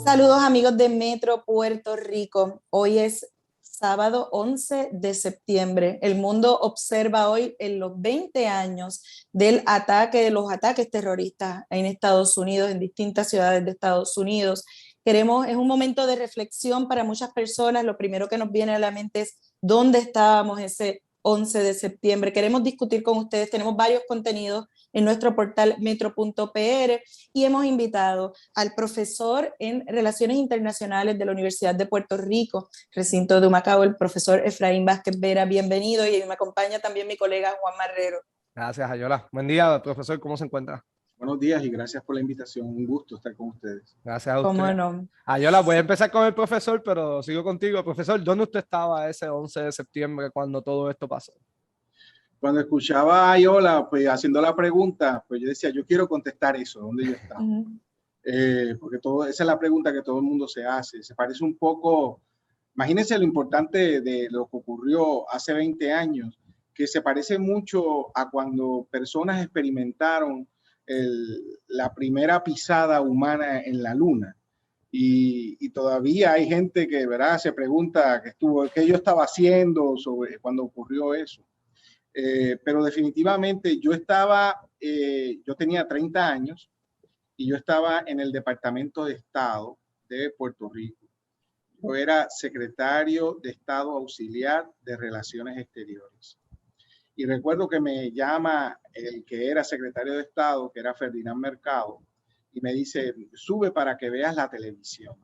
Saludos amigos de Metro Puerto Rico. Hoy es sábado 11 de septiembre. El mundo observa hoy en los 20 años de los ataques terroristas en Estados Unidos, en distintas ciudades de Estados Unidos. Es un momento de reflexión para muchas personas. Lo primero que nos viene a la mente es dónde estábamos ese 11 de septiembre. Queremos discutir con ustedes. Tenemos varios contenidos en nuestro portal metro.pr y hemos invitado al profesor en Relaciones Internacionales de la Universidad de Puerto Rico, recinto de Humacao, el profesor Efraín Vázquez Vera. Bienvenido, y me acompaña también mi colega Juan Marrero. Gracias, Ayola. Buen día, profesor. ¿Cómo se encuentra? Buenos días y gracias por la invitación. Un gusto estar con ustedes. Gracias a usted. ¿Cómo no? Ayola, voy a empezar con el profesor, pero sigo contigo. Profesor, ¿dónde usted estaba ese 11 de septiembre cuando todo esto pasó? Cuando escuchaba a Ayola pues, haciendo la pregunta, pues yo decía, yo quiero contestar eso, ¿dónde yo estaba? Porque esa es la pregunta que todo el mundo se hace. Se parece un poco, imagínense lo importante de lo que ocurrió hace 20 años, que se parece mucho a cuando personas experimentaron la primera pisada humana en la luna. Y todavía hay gente que, ¿verdad?, se pregunta qué yo estaba haciendo sobre cuando ocurrió eso. Pero definitivamente yo tenía 30 años y yo estaba en el Departamento de Estado de Puerto Rico. Yo era secretario de Estado auxiliar de Relaciones Exteriores. Y recuerdo que me llama el que era secretario de Estado, que era Ferdinand Mercado, y me dice, sube para que veas la televisión.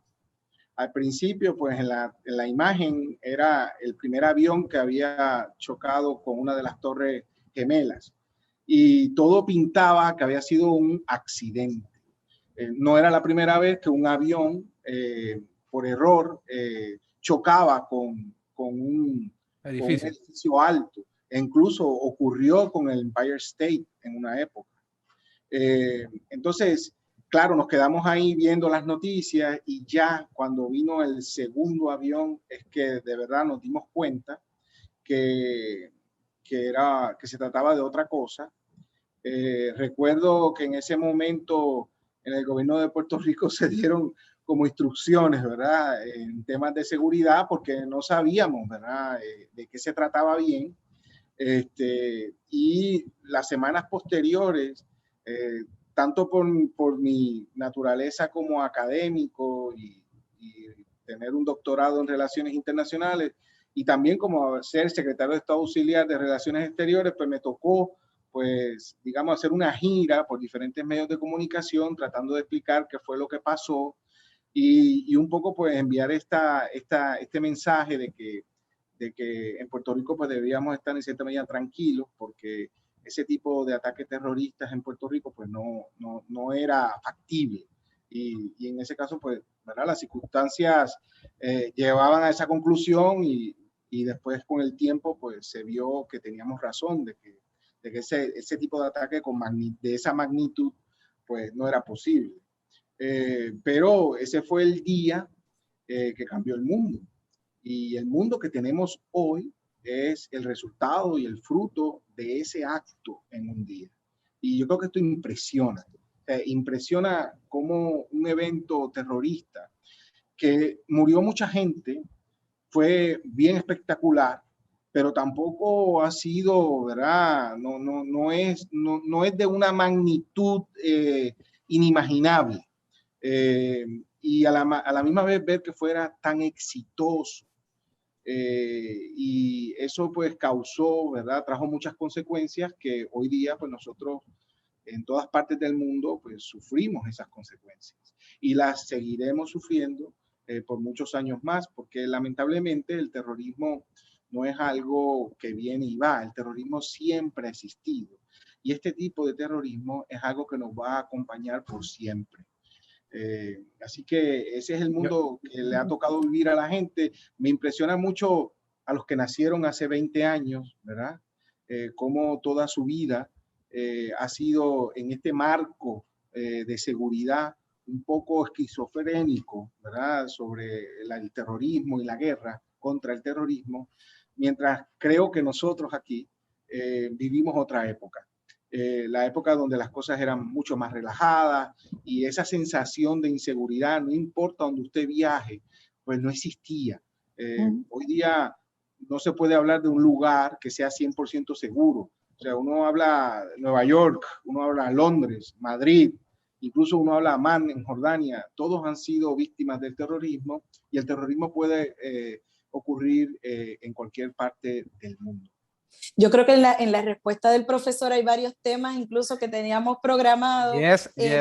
Al principio, pues en la imagen era el primer avión que había chocado con una de las torres gemelas y todo pintaba que había sido un accidente. No era la primera vez que un avión, por error, chocaba con un edificio alto. E incluso ocurrió con el Empire State en una época. Entonces, claro, nos quedamos ahí viendo las noticias y ya cuando vino el segundo avión es que de verdad nos dimos cuenta que se trataba de otra cosa. Recuerdo que en ese momento en el gobierno de Puerto Rico se dieron como instrucciones, ¿verdad?, en temas de seguridad porque no sabíamos, ¿verdad?, de qué se trataba bien. Y las semanas posteriores, tanto por mi naturaleza como académico y tener un doctorado en Relaciones Internacionales y también como ser secretario de Estado auxiliar de Relaciones Exteriores, pues me tocó, pues, digamos, hacer una gira por diferentes medios de comunicación tratando de explicar qué fue lo que pasó y un poco, pues, enviar este mensaje de que en Puerto Rico pues debíamos estar en cierta medida tranquilos porque ese tipo de ataques terroristas en Puerto Rico pues no era factible y en ese caso pues, ¿verdad?, las circunstancias llevaban a esa conclusión y después con el tiempo pues se vio que teníamos razón de que ese tipo de ataque de esa magnitud pues no era posible. Pero ese fue el día que cambió el mundo. Y el mundo que tenemos hoy es el resultado y el fruto de ese acto en un día. Y yo creo que esto impresiona. Impresiona cómo un evento terrorista que murió mucha gente fue bien espectacular, pero tampoco ha sido, ¿verdad? No es de una magnitud inimaginable. Y a la misma vez ver que fuera tan exitoso. Y eso pues causó, ¿verdad?, trajo muchas consecuencias que hoy día pues nosotros en todas partes del mundo pues sufrimos esas consecuencias y las seguiremos sufriendo por muchos años más porque lamentablemente el terrorismo no es algo que viene y va, el terrorismo siempre ha existido y este tipo de terrorismo es algo que nos va a acompañar por siempre. Así que ese es el mundo que le ha tocado vivir a la gente. Me impresiona mucho a los que nacieron hace 20 años, ¿verdad? Cómo toda su vida ha sido en este marco de seguridad un poco esquizofrénico, ¿verdad?, sobre el terrorismo y la guerra contra el terrorismo, mientras creo que nosotros aquí vivimos otra época. la época donde las cosas eran mucho más relajadas y esa sensación de inseguridad, no importa donde usted viaje, pues no existía. Hoy día no se puede hablar de un lugar que sea 100% seguro. O sea, uno habla Nueva York, uno habla Londres, Madrid, incluso uno habla Amán en Jordania. Todos han sido víctimas del terrorismo y el terrorismo puede ocurrir en cualquier parte del mundo. Yo creo que en la respuesta del profesor hay varios temas incluso que teníamos programados.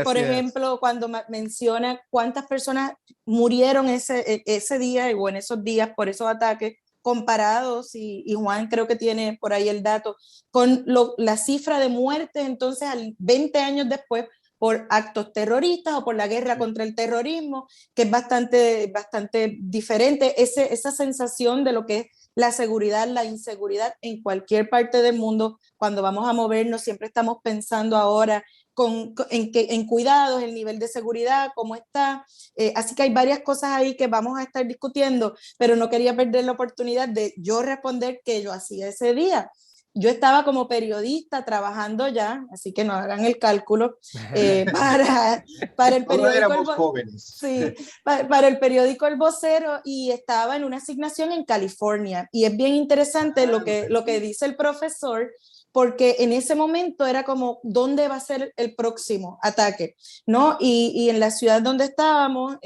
Por ejemplo, cuando menciona cuántas personas murieron ese día o en esos días por esos ataques comparados, y Juan creo que tiene por ahí el dato, con la cifra de muertes entonces 20 años después por actos terroristas o por la guerra contra el terrorismo, que es bastante diferente. Esa sensación de lo que es la seguridad, la inseguridad en cualquier parte del mundo, cuando vamos a movernos, siempre estamos pensando ahora en cuidados, el nivel de seguridad, cómo está. Así que hay varias cosas ahí que vamos a estar discutiendo, pero no quería perder la oportunidad de yo responder qué yo hacía ese día. Yo estaba como periodista trabajando ya, así que no hagan el cálculo, para el periódico. Éramos jóvenes. Sí, para el periódico El Vocero, y estaba en una asignación en California. Y es bien interesante lo que dice el profesor, porque en ese momento era como, ¿dónde va a ser el próximo ataque? ¿No? Y en la ciudad donde estábamos,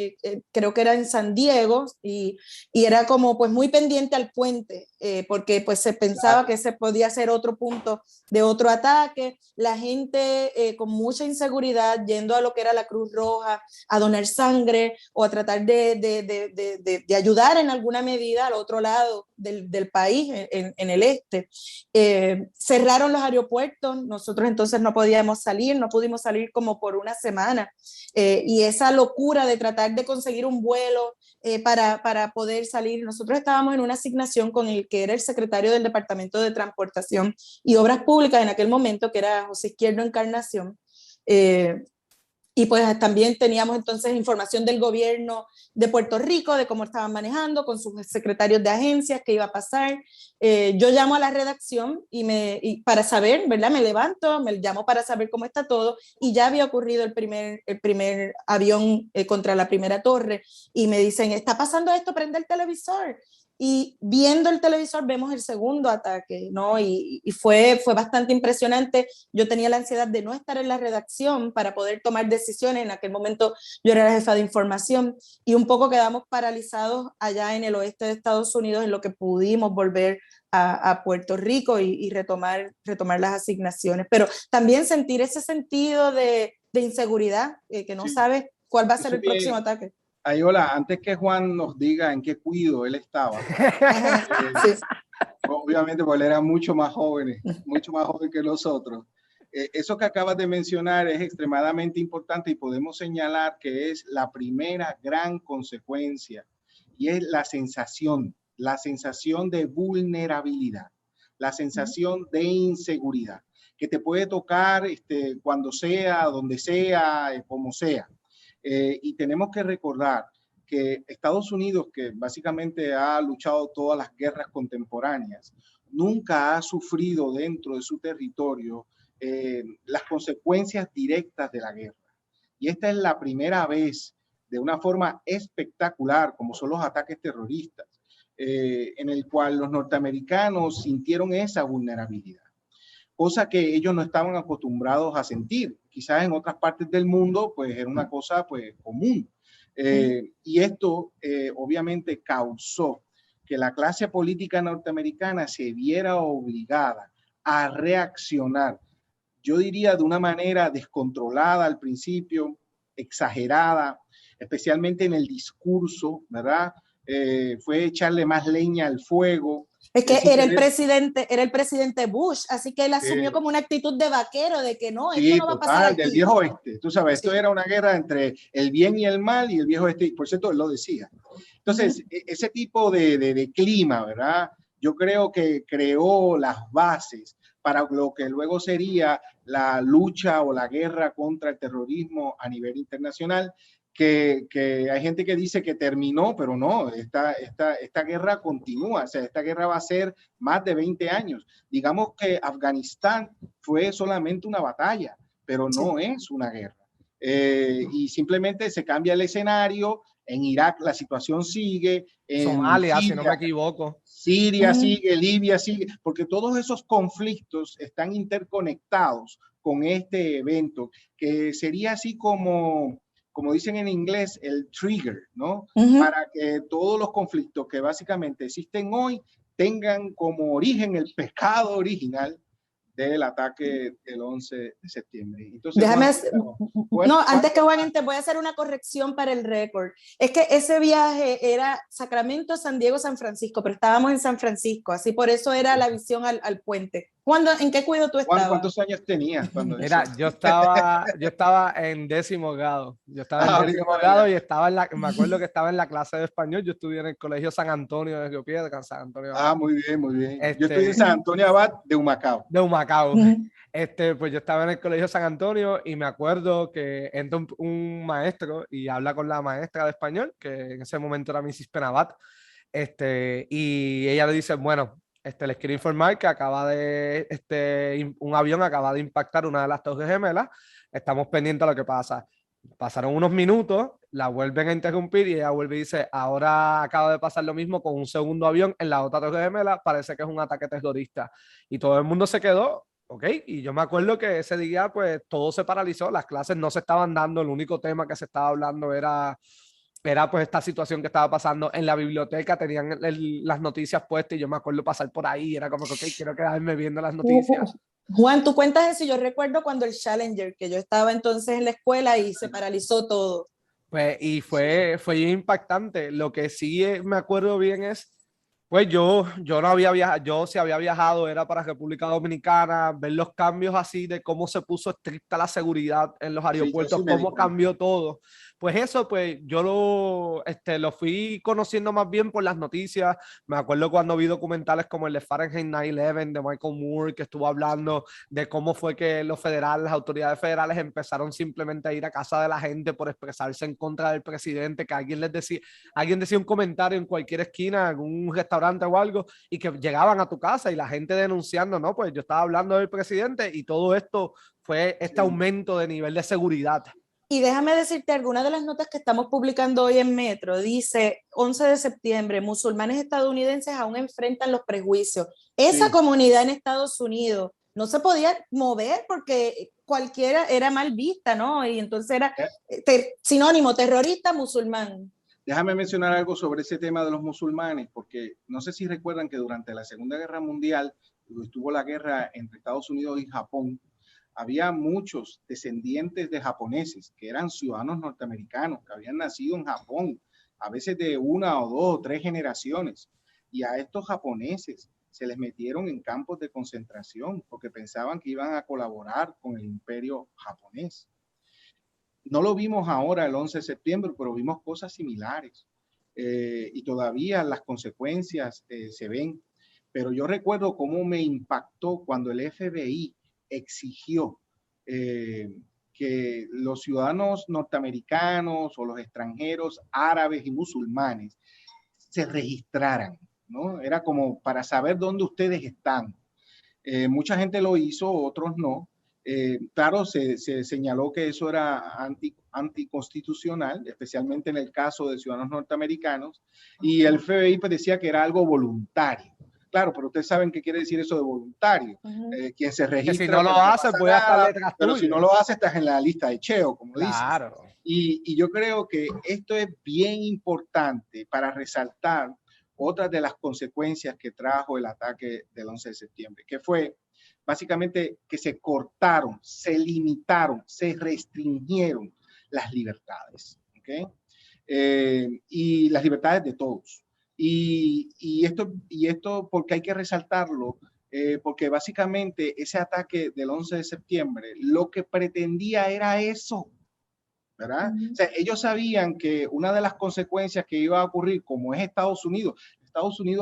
creo que era en San Diego, y era como pues muy pendiente al puente, porque pues se pensaba que ese podía ser otro punto de otro ataque. La gente con mucha inseguridad yendo a lo que era la Cruz Roja a donar sangre o a tratar de ayudar en alguna medida al otro lado del país, en el este. Cerraron los aeropuertos, nosotros entonces no pudimos salir como por una semana, y esa locura de tratar de conseguir un vuelo para poder salir. Nosotros estábamos en una asignación con el que era el secretario del Departamento de Transportación y Obras Públicas en aquel momento, que era José Izquierdo Encarnación. Y pues también teníamos entonces información del gobierno de Puerto Rico, de cómo estaban manejando con sus secretarios de agencias, qué iba a pasar. Yo llamo a la redacción y para saber, ¿verdad? Me levanto, me llamo para saber cómo está todo, y ya había ocurrido el primer avión contra la primera torre, y me dicen, está pasando esto, prende el televisor. Y viendo el televisor vemos el segundo ataque, ¿no? Y fue bastante impresionante. Yo tenía la ansiedad de no estar en la redacción para poder tomar decisiones. En aquel momento yo era la jefa de información, y un poco quedamos paralizados allá en el oeste de Estados Unidos, en lo que pudimos volver a Puerto Rico y retomar las asignaciones. Pero también sentir ese sentido de inseguridad, que no sabes cuál va a ser el próximo ataque. Ayola, antes que Juan nos diga en qué cuido él estaba, Sí. obviamente porque él era mucho más joven que nosotros. Eso que acabas de mencionar es extremadamente importante, y podemos señalar que es la primera gran consecuencia, y es la sensación de vulnerabilidad, la sensación de inseguridad, que te puede tocar cuando sea, donde sea, como sea. Y tenemos que recordar que Estados Unidos, que básicamente ha luchado todas las guerras contemporáneas, nunca ha sufrido dentro de su territorio las consecuencias directas de la guerra. Y esta es la primera vez, de una forma espectacular, como son los ataques terroristas, en el cual los norteamericanos sintieron esa vulnerabilidad, cosa que ellos no estaban acostumbrados a sentir. Quizás en otras partes del mundo, pues era una cosa pues común. Y esto obviamente causó que la clase política norteamericana se viera obligada a reaccionar, yo diría de una manera descontrolada al principio, exagerada, especialmente en el discurso, ¿verdad? Fue echarle más leña al fuego. Es que era el presidente Bush, así que él asumió como una actitud de vaquero, de que no, esto no va a pasar aquí. Del viejo oeste. Tú sabes, esto era una guerra entre el bien y el mal, y el viejo oeste, por cierto, él lo decía. Entonces, ese tipo de clima, ¿verdad? Yo creo que creó las bases para lo que luego sería la lucha o la guerra contra el terrorismo a nivel internacional, que hay gente que dice que terminó, pero no, esta guerra continúa. O sea, esta guerra va a ser más de 20 años. Digamos que Afganistán fue solamente una batalla, pero no es una guerra. Y simplemente se cambia el escenario. En Irak la situación sigue, en Somalia, Siria, si no me equivoco. Siria sigue, Libia sigue, porque todos esos conflictos están interconectados con este evento, que sería así como dicen en inglés, el trigger, ¿no? Para que todos los conflictos que básicamente existen hoy tengan como origen el pecado original del ataque del 11 de septiembre. Entonces, Déjame, Juan, no, antes que Juan, te voy a hacer una corrección para el récord. Es que ese viaje era Sacramento, San Diego, San Francisco, pero estábamos en San Francisco, así por eso era la visión al puente. ¿En qué cuido tú estabas? Juan, ¿cuántos años tenías cuando Mira, yo estaba en 10º grado. Yo estaba en 10º grado y me acuerdo que estaba en la clase de español. Yo estudié en el Colegio San Antonio de Río Piedra, San Antonio Abad. Muy bien, muy bien. Yo estoy en San Antonio Abad de Humacao. De Humacao. Pues yo estaba en el Colegio San Antonio y me acuerdo que entra un maestro y habla con la maestra de español, que en ese momento era Mrs. Penabat, y ella le dice, bueno, les quiero informar que un avión acaba de impactar una de las torres gemelas, estamos pendientes a lo que pasa. Pasaron unos minutos, la vuelven a interrumpir y ella vuelve y dice, ahora acaba de pasar lo mismo con un segundo avión en la otra torre gemela, parece que es un ataque terrorista. Y todo el mundo se quedó, ¿ok? Y yo me acuerdo que ese día pues todo se paralizó, las clases no se estaban dando, el único tema que se estaba hablando era pues esta situación que estaba pasando en la biblioteca, tenían las noticias puestas y yo me acuerdo pasar por ahí, era como que, ok, quiero quedarme viendo las noticias. Juan, tú cuentas eso, yo recuerdo cuando el Challenger, que yo estaba entonces en la escuela y se paralizó todo. Pues, y fue impactante. Lo que sí me acuerdo bien es, pues yo no había viajado, yo si había viajado era para República Dominicana, ver los cambios así de cómo se puso estricta la seguridad en los aeropuertos, cómo cambió todo. Pues eso, pues yo lo fui conociendo más bien por las noticias. Me acuerdo cuando vi documentales como el de Fahrenheit 9/11 de Michael Moore, que estuvo hablando de cómo fue que las autoridades federales empezaron simplemente a ir a casa de la gente por expresarse en contra del presidente, que alguien decía un comentario en cualquier esquina, en un restaurante o algo, y que llegaban a tu casa y la gente denunciando, no, pues yo estaba hablando del presidente y todo esto fue aumento de nivel de seguridad. Y déjame decirte, algunas de las notas que estamos publicando hoy en Metro dice 11 de septiembre, musulmanes estadounidenses aún enfrentan los prejuicios. Esa comunidad en Estados Unidos no se podía mover porque cualquiera era mal vista, ¿no? Y entonces era sinónimo, terrorista, musulmán. Déjame mencionar algo sobre ese tema de los musulmanes, porque no sé si recuerdan que durante la Segunda Guerra Mundial, cuando estuvo la guerra entre Estados Unidos y Japón, había muchos descendientes de japoneses que eran ciudadanos norteamericanos, que habían nacido en Japón, a veces de 1 o 2 o 3 generaciones. Y a estos japoneses se les metieron en campos de concentración porque pensaban que iban a colaborar con el imperio japonés. No lo vimos ahora el 11 de septiembre, pero vimos cosas similares. Y todavía las consecuencias se ven. Pero yo recuerdo cómo me impactó cuando el FBI exigió que los ciudadanos norteamericanos o los extranjeros árabes y musulmanes se registraran, ¿no? Era como para saber dónde ustedes están. Mucha gente lo hizo, otros no. Claro, se señaló que eso era anticonstitucional, especialmente en el caso de ciudadanos norteamericanos, y el FBI pues decía que era algo voluntario. Claro, pero ustedes saben qué quiere decir eso de voluntario. Quien se registra. Que si no lo hace, puede estar detrás pero tuyo. si no lo hace, estás en la lista de cheo, como claro. dices. Y yo creo que esto es bien importante para resaltar otras de las consecuencias que trajo el ataque del 11 de septiembre, que fue básicamente que se cortaron, se limitaron, se restringieron las libertades. ¿Okay? Y las libertades de todos. Y esto porque hay que resaltarlo, porque básicamente ese ataque del 11 de septiembre lo que pretendía era eso, ¿verdad? O sea, ellos sabían que una de las consecuencias que iba a ocurrir, como es Estados Unidos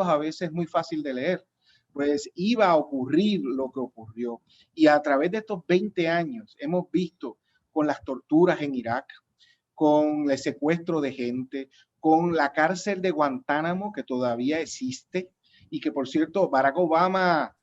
a veces es muy fácil de leer, pues iba a ocurrir lo que ocurrió. Y a través de estos 20 años hemos visto con las torturas en Irak, con el secuestro de gente, con la cárcel de Guantánamo, que todavía existe, y que por cierto Barack Obama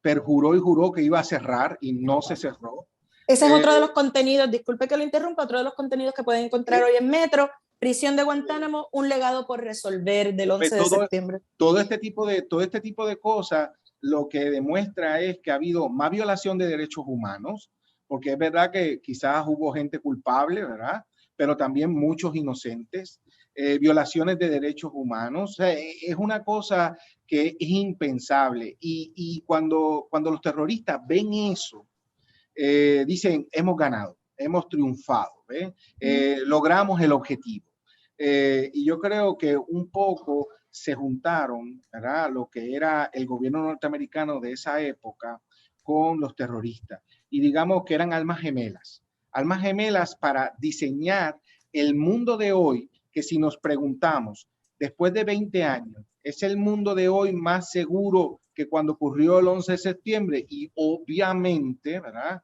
perjuró y juró que iba a cerrar y no se cerró. Ese es otro de los contenidos, disculpe que lo interrumpa, otro de los contenidos que pueden encontrar hoy en Metro, prisión de Guantánamo, un legado por resolver del 11 de septiembre. Todo este tipo de cosas lo que demuestra es que ha habido más violación de derechos humanos, porque es verdad que quizás hubo gente culpable, ¿verdad? Pero también muchos inocentes, violaciones de derechos humanos. O sea, es una cosa que es impensable. Y cuando los terroristas ven eso, dicen, hemos ganado, hemos triunfado, logramos el objetivo. Y yo creo que un poco se juntaron, ¿verdad?, lo que era el gobierno norteamericano de esa época con los terroristas. Y digamos que eran almas gemelas para diseñar el mundo de hoy, que si nos preguntamos, después de 20 años, ¿es el mundo de hoy más seguro que cuando ocurrió el 11 de septiembre? Y obviamente, ¿verdad?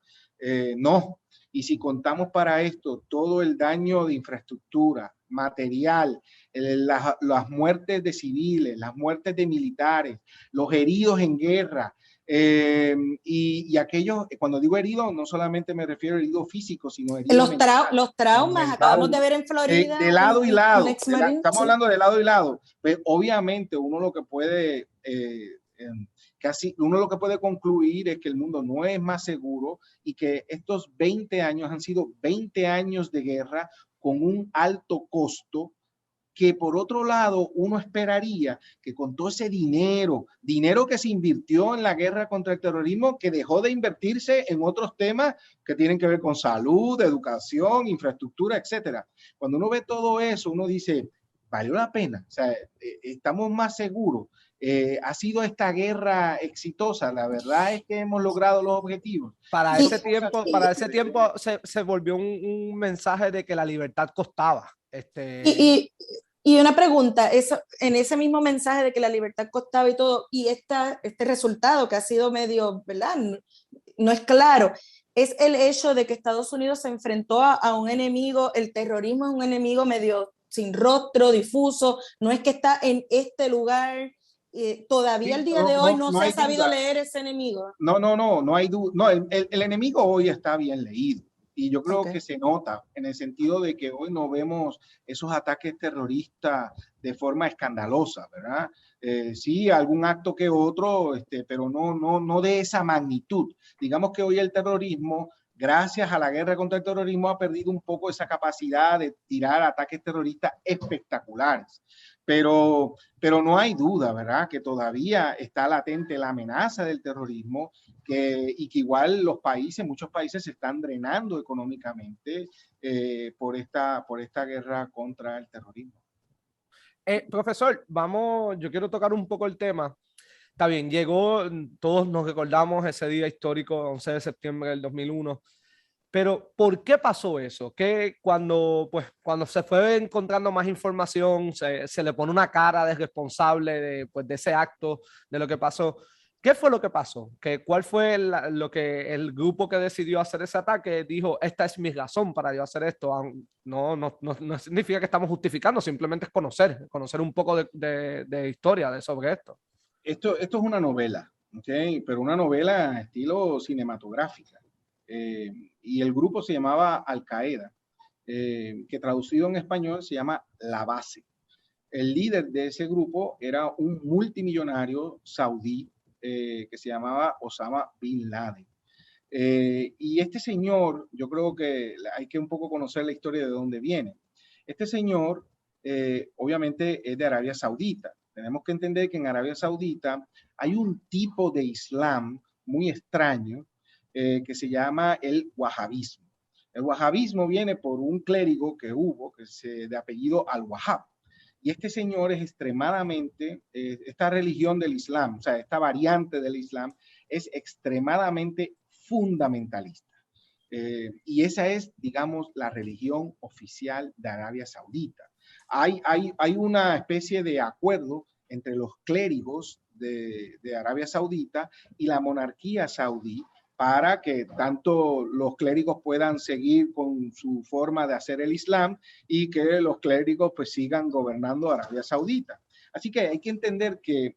No. Y si contamos para esto todo el daño de infraestructura, material, las muertes de civiles, las muertes de militares, los heridos en guerra, y aquellos, cuando digo heridos, no solamente me refiero a heridos físicos, sino heridos los traumas, acabamos de ver en Florida. De lado y lado, estamos hablando de lado y lado. Pues obviamente uno lo que puede... uno lo que puede concluir es que el mundo no es más seguro y que estos 20 años han sido 20 años de guerra con un alto costo, que por otro lado uno esperaría que con todo ese dinero que se invirtió en la guerra contra el terrorismo, que dejó de invertirse en otros temas que tienen que ver con salud, educación, infraestructura, etcétera. Cuando uno ve todo eso, uno dice, valió la pena, o sea, estamos más seguros. Ha sido esta guerra exitosa, la verdad es que hemos logrado los objetivos. Para ese tiempo se volvió un mensaje de que la libertad costaba. Y una pregunta, en ese mismo mensaje de que la libertad costaba y todo, y este resultado que ha sido medio, ¿verdad? No es claro, es el hecho de que Estados Unidos se enfrentó a un enemigo, el terrorismo es un enemigo medio sin rostro, difuso, no es que está en este lugar, todavía el día de hoy no se ha sabido leer ese enemigo. No hay duda. No, el enemigo hoy está bien leído. Y yo creo que se nota en el sentido de que hoy no vemos esos ataques terroristas de forma escandalosa, ¿verdad? Sí, algún acto que otro, pero no de esa magnitud. Digamos que hoy el terrorismo, gracias a la guerra contra el terrorismo, ha perdido un poco esa capacidad de tirar ataques terroristas espectaculares. Pero no hay duda, ¿verdad?, que todavía está latente la amenaza del terrorismo, y que igual muchos países se están drenando económicamente por esta guerra contra el terrorismo. Profesor, yo quiero tocar un poco el tema. Está bien, todos nos recordamos ese día histórico, 11 de septiembre del 2001. Pero ¿por qué pasó eso? Que cuando se fue encontrando más información, se le pone una cara de responsable de ese acto, de lo que pasó. ¿Qué fue lo que pasó? ¿Cuál fue lo que el grupo que decidió hacer ese ataque dijo? Esta es mi razón para yo hacer esto. No significa que estamos justificando, simplemente es conocer un poco de historia sobre esto. Esto es una novela, ¿okay? Pero una novela estilo cinematográfica. Y el grupo se llamaba Al Qaeda, que traducido en español se llama La Base. El líder de ese grupo era un multimillonario saudí que se llamaba Osama Bin Laden. Y este señor, yo creo que hay que un poco conocer la historia de dónde viene. Este señor, obviamente, es de Arabia Saudita. Tenemos que entender que en Arabia Saudita hay un tipo de Islam muy extraño, que se llama el wahabismo. El wahabismo viene por un clérigo que hubo, de apellido Al-Wahhab. Y este señor es extremadamente, esta religión del Islam, o sea, esta variante del Islam, es extremadamente fundamentalista. Y esa es, digamos, la religión oficial de Arabia Saudita. Hay una especie de acuerdo entre los clérigos de Arabia Saudita y la monarquía saudí, para que tanto los clérigos puedan seguir con su forma de hacer el Islam y que los clérigos pues sigan gobernando Arabia Saudita. Así que hay que entender que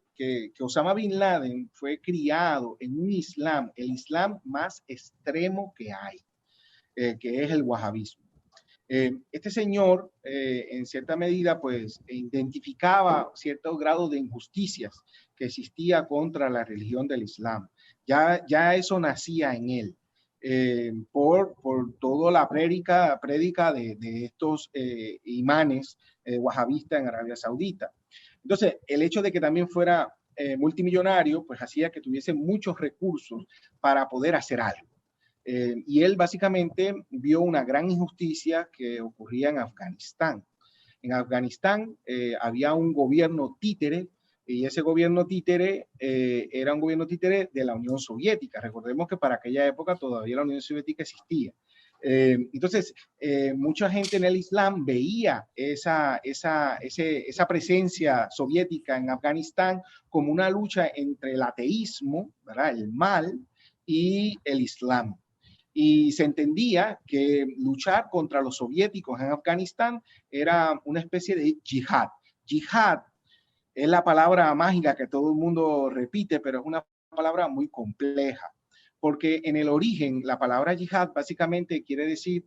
Osama Bin Laden fue criado en un Islam, el Islam más extremo que hay, que es el wahabismo. Este señor, en cierta medida, pues identificaba cierto grado de injusticias que existía contra la religión del Islam. Ya eso nacía en él. Por toda la prédica de estos imanes wahabistas en Arabia Saudita. Entonces, el hecho de que también fuera multimillonario, pues hacía que tuviese muchos recursos para poder hacer algo. Y él básicamente vio una gran injusticia que ocurría en Afganistán. En Afganistán había un gobierno títere, y ese gobierno títere era un gobierno títere de la Unión Soviética. Recordemos que para aquella época todavía la Unión Soviética existía. Entonces, mucha gente en el Islam veía esa presencia soviética en Afganistán como una lucha entre el ateísmo, ¿verdad?, el mal, y el Islam. Y se entendía que luchar contra los soviéticos en Afganistán era una especie de yihad. Yihad es la palabra mágica que todo el mundo repite, pero es una palabra muy compleja, porque en el origen la palabra yihad básicamente quiere decir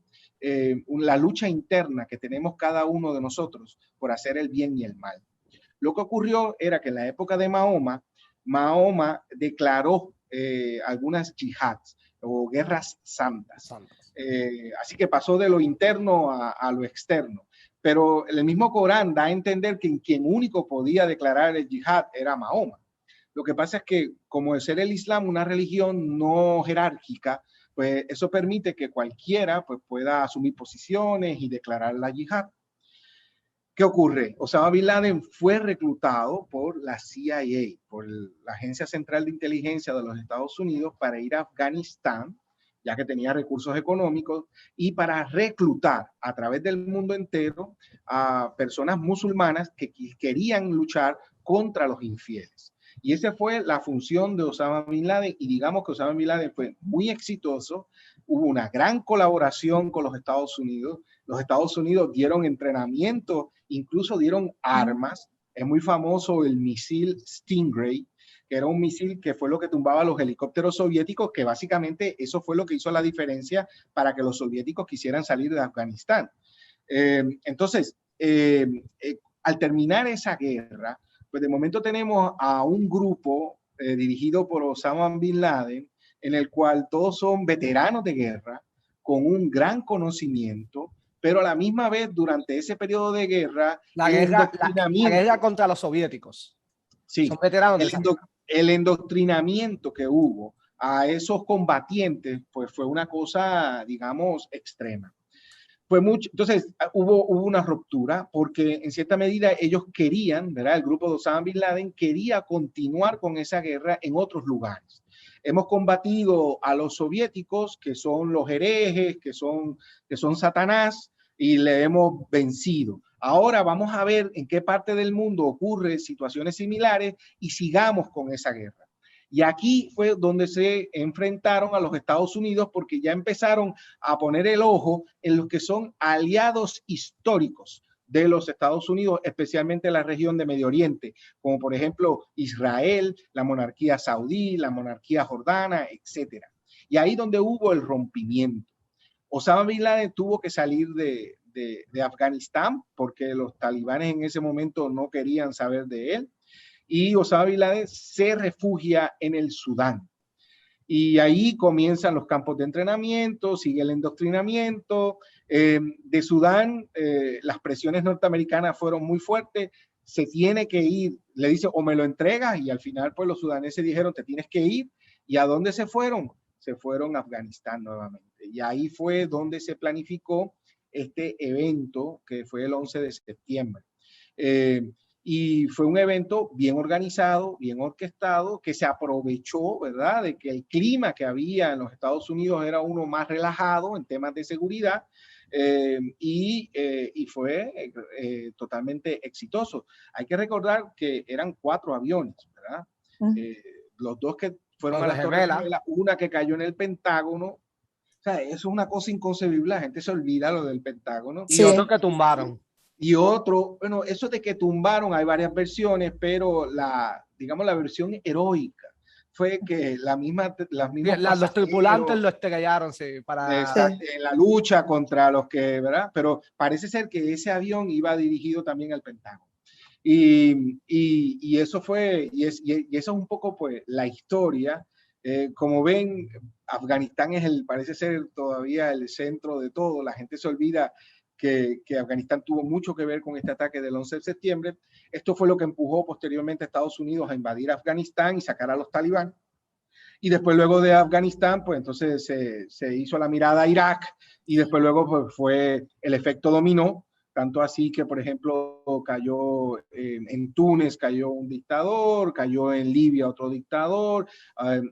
la lucha interna que tenemos cada uno de nosotros por hacer el bien y el mal. Lo que ocurrió era que en la época de Mahoma declaró algunas yihads o guerras santas. Así que pasó de lo interno a lo externo. Pero el mismo Corán da a entender que quien único podía declarar el yihad era Mahoma. Lo que pasa es que, como de ser el Islam una religión no jerárquica, pues eso permite que cualquiera pues, pueda asumir posiciones y declarar la yihad. ¿Qué ocurre? Osama Bin Laden fue reclutado por la CIA, por la Agencia Central de Inteligencia de los Estados Unidos, para ir a Afganistán, ya que tenía recursos económicos, y para reclutar a través del mundo entero a personas musulmanas que querían luchar contra los infieles. Y esa fue la función de Osama Bin Laden, y digamos que Osama Bin Laden fue muy exitoso. Hubo una gran colaboración con los Estados Unidos. Los Estados Unidos dieron entrenamiento, incluso dieron armas. Es muy famoso el misil Stingray, que era un misil que fue lo que tumbaba los helicópteros soviéticos, que básicamente eso fue lo que hizo la diferencia para que los soviéticos quisieran salir de Afganistán. Entonces, al terminar esa guerra, pues de momento tenemos a un grupo dirigido por Osama Bin Laden, en el cual todos son veteranos de guerra, con un gran conocimiento, pero a la misma vez durante ese periodo de guerra, la guerra contra los soviéticos. Sí, son veteranos el endoctrinamiento que hubo a esos combatientes, pues fue una cosa, digamos, extrema. Entonces hubo una ruptura porque en cierta medida ellos querían, ¿verdad? El grupo de Osama Bin Laden quería continuar con esa guerra en otros lugares. Hemos combatido a los soviéticos, que son los herejes, que son Satanás, y le hemos vencido. Ahora vamos a ver en qué parte del mundo ocurren situaciones similares y sigamos con esa guerra. Y aquí fue donde se enfrentaron a los Estados Unidos, porque ya empezaron a poner el ojo en los que son aliados históricos de los Estados Unidos, especialmente en la región de Medio Oriente, como por ejemplo Israel, la monarquía saudí, la monarquía jordana, etc. Y ahí donde hubo el rompimiento. Osama Bin Laden tuvo que salir de Afganistán porque los talibanes en ese momento no querían saber de él. Y Osama Bin Laden se refugia en el Sudán. Y ahí comienzan los campos de entrenamiento, sigue el endoctrinamiento. De Sudán, las presiones norteamericanas fueron muy fuertes. Se tiene que ir, le dice, o me lo entregas, y al final pues los sudaneses dijeron, te tienes que ir. ¿Y a dónde se fueron? Se fueron a Afganistán nuevamente. Y ahí fue donde se planificó este evento, que fue el 11 de septiembre. Y fue un evento bien organizado, bien orquestado, que se aprovechó, ¿verdad?, de que el clima que había en los Estados Unidos era uno más relajado en temas de seguridad, y fue totalmente exitoso. Hay que recordar que eran 4 aviones, ¿verdad? Los 2 que fueron a las Torres Gemelas, una que cayó en el Pentágono. O sea, eso es una cosa inconcebible, la gente se olvida lo del Pentágono. Y otro que tumbaron. Y otro, bueno, eso de que tumbaron, hay varias versiones, pero digamos, la versión heroica fue que las mismos Los tripulantes pasajeros lo estrellaron, sí, para... en la lucha contra los que, ¿verdad? Pero parece ser que ese avión iba dirigido también al Pentágono. Y eso fue, y eso es un poco pues la historia. Como ven, Afganistán parece ser todavía el centro de todo. La gente se olvida que Afganistán tuvo mucho que ver con este ataque del 11 de septiembre. Esto fue lo que empujó posteriormente a Estados Unidos a invadir Afganistán y sacar a los talibán. Y después luego de Afganistán, pues entonces se hizo la mirada a Irak y después luego pues, fue el efecto dominó, tanto así que, por ejemplo, cayó en Túnez, cayó un dictador, cayó en Libia otro dictador,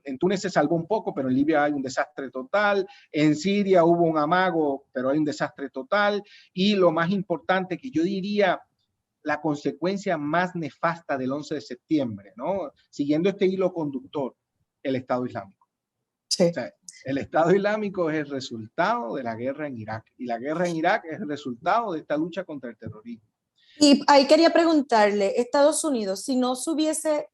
en Túnez se salvó un poco, pero en Libia hay un desastre total, en Siria hubo un amago, pero hay un desastre total, y lo más importante que yo diría, la consecuencia más nefasta del 11 de septiembre, ¿no? Siguiendo este hilo conductor, el Estado Islámico. Sí. O sea, el Estado Islámico es el resultado de la guerra en Irak y la guerra en Irak es el resultado de esta lucha contra el terrorismo. Y ahí quería preguntarle, Estados Unidos, si no hubiese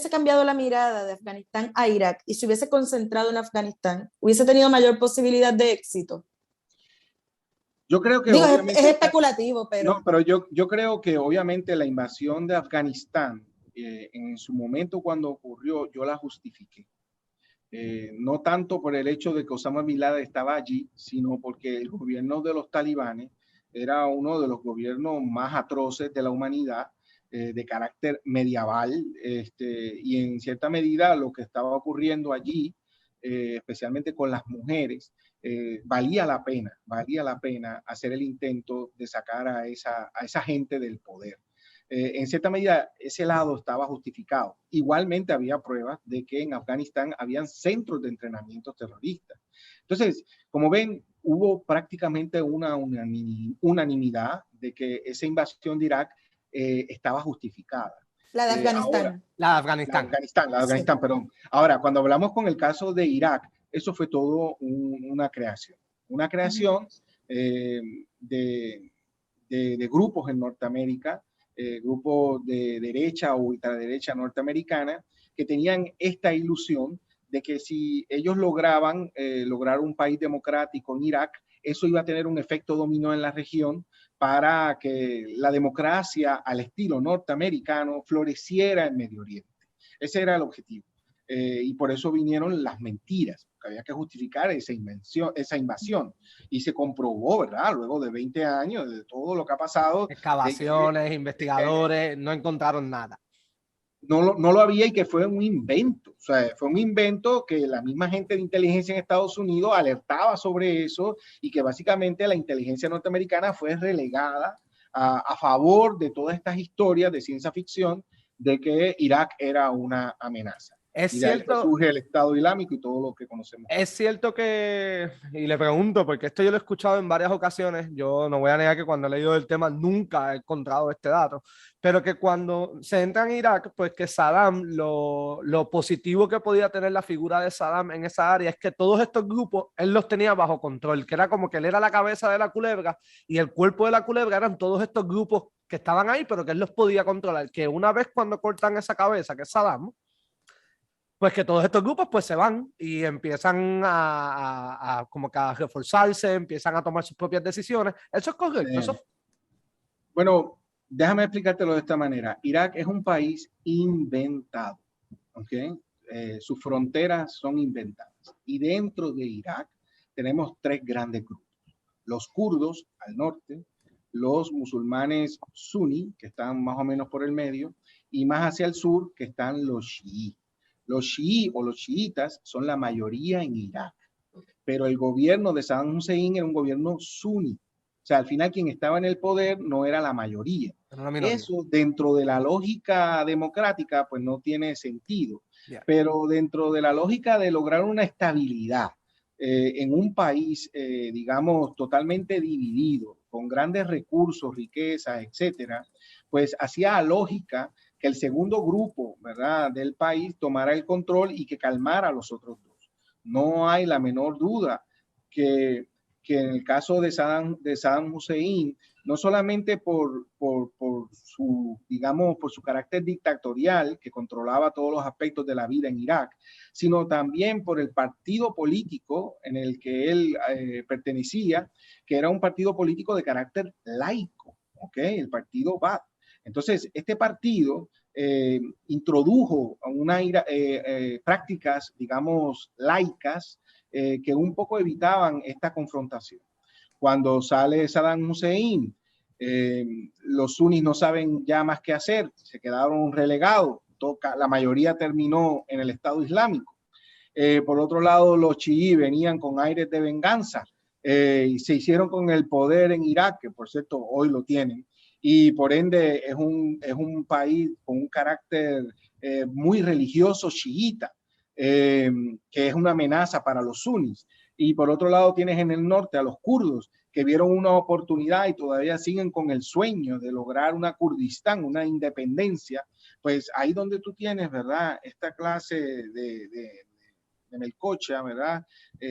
cambiado la mirada de Afganistán a Irak y se hubiese concentrado en Afganistán, ¿hubiese tenido mayor posibilidad de éxito? Yo creo que Digo, obviamente, es especulativo, pero... No, pero yo creo que obviamente la invasión de Afganistán, en su momento cuando ocurrió, yo la justifiqué. No tanto por el hecho de que Osama Bin Laden estaba allí, sino porque el gobierno de los talibanes era uno de los gobiernos más atroces de la humanidad, de carácter medieval, y en cierta medida lo que estaba ocurriendo allí, especialmente con las mujeres, valía la pena hacer el intento de sacar a esa gente del poder. En cierta medida, ese lado estaba justificado. Igualmente había pruebas de que en Afganistán habían centros de entrenamiento terroristas. Entonces, como ven, hubo prácticamente una unanimidad de que esa invasión de Irak estaba justificada. La de Afganistán. Ahora, La de Afganistán. La de Afganistán, sí. Perdón. Ahora, cuando hablamos con el caso de Irak, eso fue todo una creación. Una creación de grupos en Norteamérica, grupos de derecha o ultraderecha norteamericana, que tenían esta ilusión de que si ellos lograban lograr un país democrático en Irak, eso iba a tener un efecto dominó en la región para que la democracia al estilo norteamericano floreciera en Medio Oriente. Ese era el objetivo. Y por eso vinieron las mentiras, porque había que justificar esa invasión. Y se comprobó, ¿verdad? Luego de 20 años, de todo lo que ha pasado. Excavaciones, investigadores, no encontraron nada. No lo había y que fue un invento. O sea, fue un invento que la misma gente de inteligencia en Estados Unidos alertaba sobre eso y que básicamente la inteligencia norteamericana fue relegada a favor de todas estas historias de ciencia ficción de que Irak era una amenaza. Es y de cierto, ahí surge el Estado Islámico y todo lo que conocemos. Es cierto que, y le pregunto, porque esto yo lo he escuchado en varias ocasiones, yo no voy a negar que cuando he leído el tema nunca he encontrado este dato, pero que cuando se entra en Irak, pues que Saddam, lo positivo que podía tener la figura de Saddam en esa área es que todos estos grupos, él los tenía bajo control, que era como que él era la cabeza de la culebra y el cuerpo de la culebra eran todos estos grupos que estaban ahí, pero que él los podía controlar, que una vez cuando cortan esa cabeza, que es Saddam, pues que todos estos grupos pues se van y empiezan a como que a reforzarse, empiezan a tomar sus propias decisiones. ¿Eso es correcto? ¿Eso? Bueno, déjame explicártelo de esta manera. Irak es un país inventado, ¿ok? Sus fronteras son inventadas. Y dentro de Irak tenemos tres grandes grupos. Los kurdos al norte, los musulmanes suní, que están más o menos por el medio, y más hacia el sur, que están los chií. Los chií o los chiitas son la mayoría en Irak, pero el gobierno de Saddam Hussein era un gobierno suní. O sea, al final quien estaba en el poder no era la mayoría. Eso dentro de la lógica democrática pues no tiene sentido, pero dentro de la lógica de lograr una estabilidad en un país, digamos, totalmente dividido, con grandes recursos, riquezas, etcétera, pues hacía lógica que el segundo grupo, ¿verdad?, del país tomara el control y que calmara a los otros dos. No hay la menor duda que que en el caso de Saddam Hussein, no solamente por su, digamos, por su carácter dictatorial, que controlaba todos los aspectos de la vida en Irak, sino también por el partido político en el que él pertenecía, que era un partido político de carácter laico, ¿ok? El partido Baath. Entonces, este partido introdujo prácticas, digamos, laicas, que un poco evitaban esta confrontación. Cuando sale Saddam Hussein, los sunnis no saben ya más qué hacer, se quedaron relegados, la mayoría terminó en el Estado Islámico. Por otro lado, los chiíes venían con aires de venganza y se hicieron con el poder en Irak, que por cierto hoy lo tienen, y por ende es un país con un carácter muy religioso chiita. Que es una amenaza para los sunnis. Y por otro lado tienes en el norte a los kurdos, que vieron una oportunidad y todavía siguen con el sueño de lograr una Kurdistán, una independencia. Pues ahí donde tú tienes, ¿verdad?, esta clase de melcocha, ¿verdad?,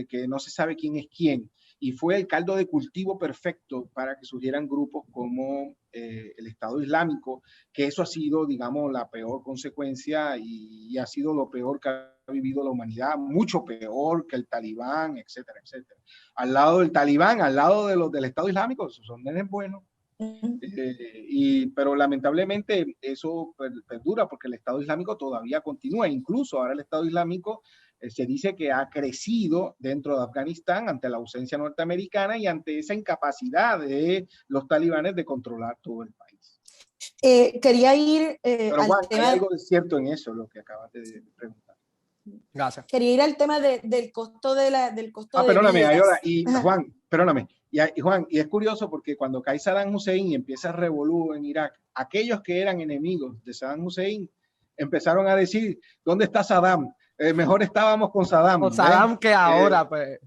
que no se sabe quién es quién. Y fue el caldo de cultivo perfecto para que surgieran grupos como el Estado Islámico, que eso ha sido, digamos, la peor consecuencia y ha sido lo peor que ha vivido la humanidad, mucho peor que el Talibán, etcétera, etcétera. Al lado del Talibán, al lado de los del Estado Islámico, son nenes buenos. Pero lamentablemente eso perdura porque el Estado Islámico todavía continúa. Incluso ahora el Estado Islámico se dice que ha crecido dentro de Afganistán ante la ausencia norteamericana y ante esa incapacidad de los talibanes de controlar todo el país. Quería ir Pero al Juan, tema... hay algo de cierto en eso, lo que acabas de preguntar. Gracias. Quería ir al tema del costo de perdóname, vidas. Ayola, y Juan, perdóname. Y Juan, y es curioso porque cuando cae Saddam Hussein y empieza el revolú en Irak, aquellos que eran enemigos de Saddam Hussein empezaron a decir, ¿dónde está Saddam? Mejor estábamos con Saddam. Con Saddam que ahora, pues.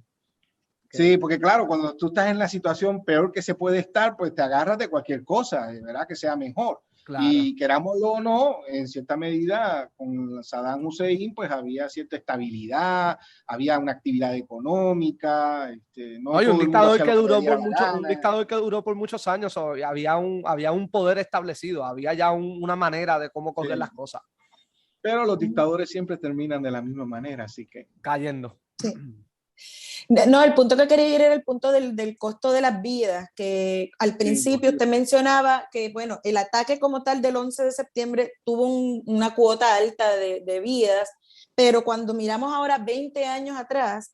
Sí, porque claro, cuando tú estás en la situación peor que se puede estar, pues te agarras de cualquier cosa, de verdad que sea mejor. Claro. Y querámoslo o no, en cierta medida, con Saddam Hussein, pues había cierta estabilidad, había una actividad económica. Oye, un dictador que duró por muchos años, había un poder establecido, había ya una manera de cómo coger las cosas. Pero los dictadores siempre terminan de la misma manera, así que... Cayendo. Sí. No, el punto que quería ir era el punto del costo de las vidas, que al principio usted mencionaba que, bueno, el ataque como tal del 11 de septiembre tuvo una cuota alta de vidas, pero cuando miramos ahora 20 años atrás,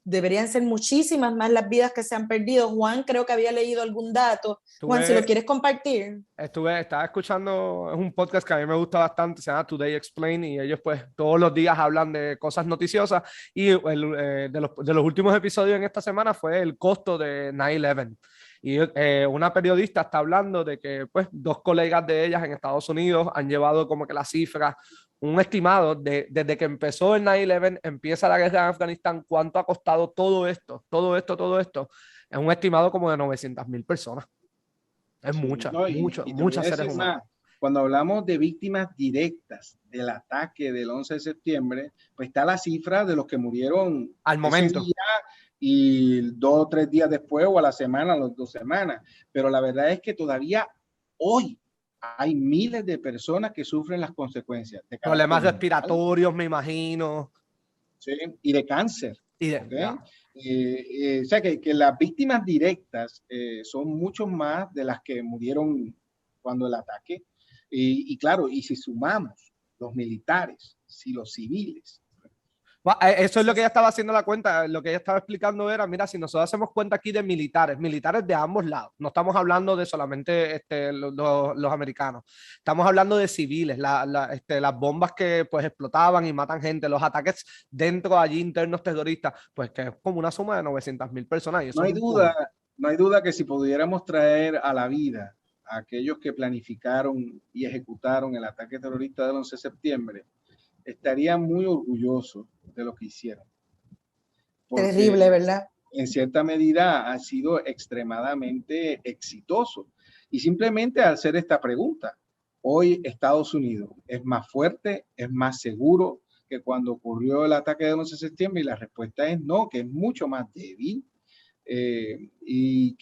deberían ser muchísimas más las vidas que se han perdido. Juan, creo que había leído algún dato. Juan, si lo quieres compartir. Estaba escuchando, es un podcast que a mí me gusta bastante, se llama Today Explain, y ellos pues todos los días hablan de cosas noticiosas, y de los últimos episodios en esta semana fue el costo de 9/11. Y una periodista está hablando de que pues 2 colegas de ellas en Estados Unidos han llevado como que la cifra, un estimado desde que empezó el 9/11, empieza la guerra en Afganistán, cuánto ha costado todo esto, es un estimado como de 900,000 personas. Es muchas seres humanos. Cuando hablamos de víctimas directas del ataque del 11 de septiembre, pues está la cifra de los que murieron al momento. Ese día y 2 o 3 días después, o a la semana, a las 2 semanas. Pero la verdad es que todavía hoy hay miles de personas que sufren las consecuencias. De problemas respiratorios, me imagino. Sí, y de cáncer. O sea que las víctimas directas son mucho más de las que murieron cuando el ataque. Y claro, y si sumamos los militares, si los civiles. Eso es lo que ella estaba haciendo la cuenta, lo que ella estaba explicando era, mira, si nosotros hacemos cuenta aquí de militares de ambos lados, no estamos hablando de solamente los americanos, estamos hablando de civiles, las bombas que pues explotaban y matan gente, los ataques dentro allí internos terroristas, pues que es como una suma de 900,000 personas. Y eso no hay duda que si pudiéramos traer a la vida a aquellos que planificaron y ejecutaron el ataque terrorista del 11 de septiembre, estaría muy orgulloso de lo que hicieron. Terrible, ¿verdad? En cierta medida ha sido extremadamente exitoso. Y simplemente al hacer esta pregunta, hoy Estados Unidos es más fuerte, es más seguro que cuando ocurrió el ataque del 11 de septiembre, y la respuesta es no, que es mucho más débil. y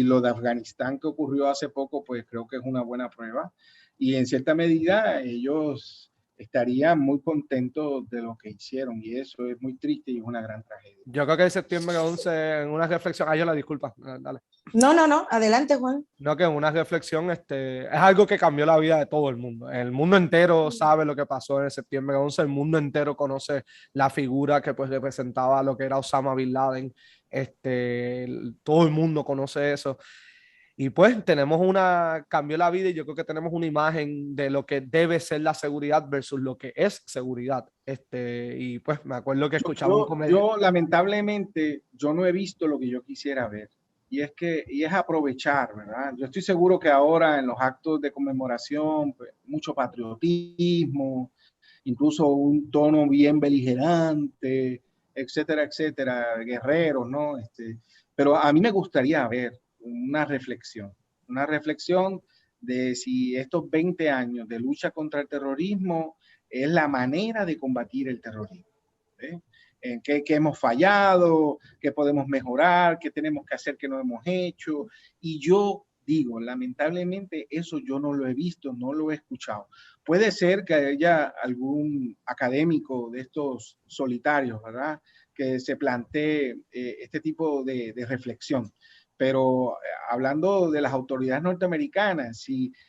lo de Afganistán que ocurrió hace poco, pues creo que es una buena prueba. Y en cierta medida ellos estarían muy contentos de lo que hicieron y eso es muy triste y es una gran tragedia. Yo creo que en septiembre 11, en una reflexión, yo la disculpa, dale. No, adelante, Juan. No, que en una reflexión es algo que cambió la vida de todo el mundo. El mundo entero sabe lo que pasó en el septiembre 11, el mundo entero conoce la figura que pues representaba lo que era Osama Bin Laden. Todo el mundo conoce eso. Y pues cambió la vida y yo creo que tenemos una imagen de lo que debe ser la seguridad versus lo que es seguridad. Y pues me acuerdo que escuchaba un comediante. Yo lamentablemente, yo no he visto lo que yo quisiera ver. Y es aprovechar, ¿verdad? Yo estoy seguro que ahora en los actos de conmemoración, pues, mucho patriotismo, incluso un tono bien beligerante, etcétera, etcétera, guerreros, ¿no? Pero a mí me gustaría ver una reflexión de si estos 20 años de lucha contra el terrorismo es la manera de combatir el terrorismo. En qué hemos fallado, qué podemos mejorar, qué tenemos que hacer que no hemos hecho. Y yo digo, lamentablemente eso yo no lo he visto, no lo he escuchado. Puede ser que haya algún académico de estos solitarios, ¿verdad?, que se plantee este tipo de reflexión. Pero hablando de las autoridades norteamericanas,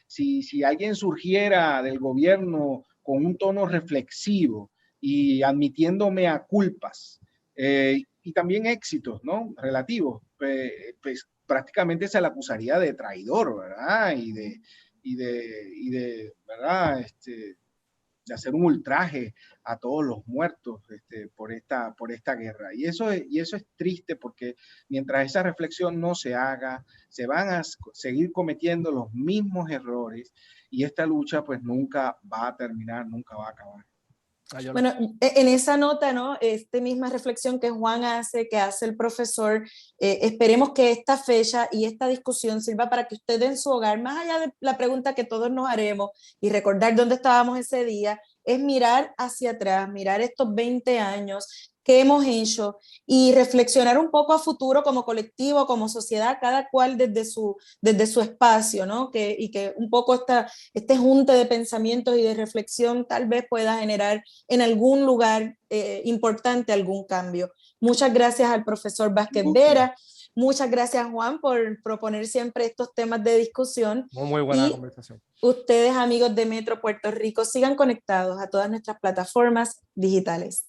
si alguien surgiera del gobierno con un tono reflexivo y admitiéndome a culpas y también éxitos, ¿no?, relativos, pues prácticamente se le acusaría de traidor, ¿verdad? Y de ¿verdad? De hacer un ultraje a todos los muertos por esta guerra. Y eso es triste porque mientras esa reflexión no se haga, se van a seguir cometiendo los mismos errores y esta lucha pues nunca va a terminar, nunca va a acabar. Bueno, en esa nota, ¿no? Misma reflexión que Juan hace, que hace el profesor, esperemos que esta fecha y esta discusión sirva para que usted en su hogar, más allá de la pregunta que todos nos haremos y recordar dónde estábamos ese día, es mirar hacia atrás, mirar estos 20 años, qué hemos hecho y reflexionar un poco a futuro como colectivo, como sociedad, cada cual desde su espacio, ¿no? Y que un poco este junte de pensamientos y de reflexión tal vez pueda generar en algún lugar importante algún cambio. Muchas gracias al profesor Vázquez Vera. Muchas gracias, Juan, por proponer siempre estos temas de discusión. Muy buena conversación. Ustedes, amigos de Metro Puerto Rico, sigan conectados a todas nuestras plataformas digitales.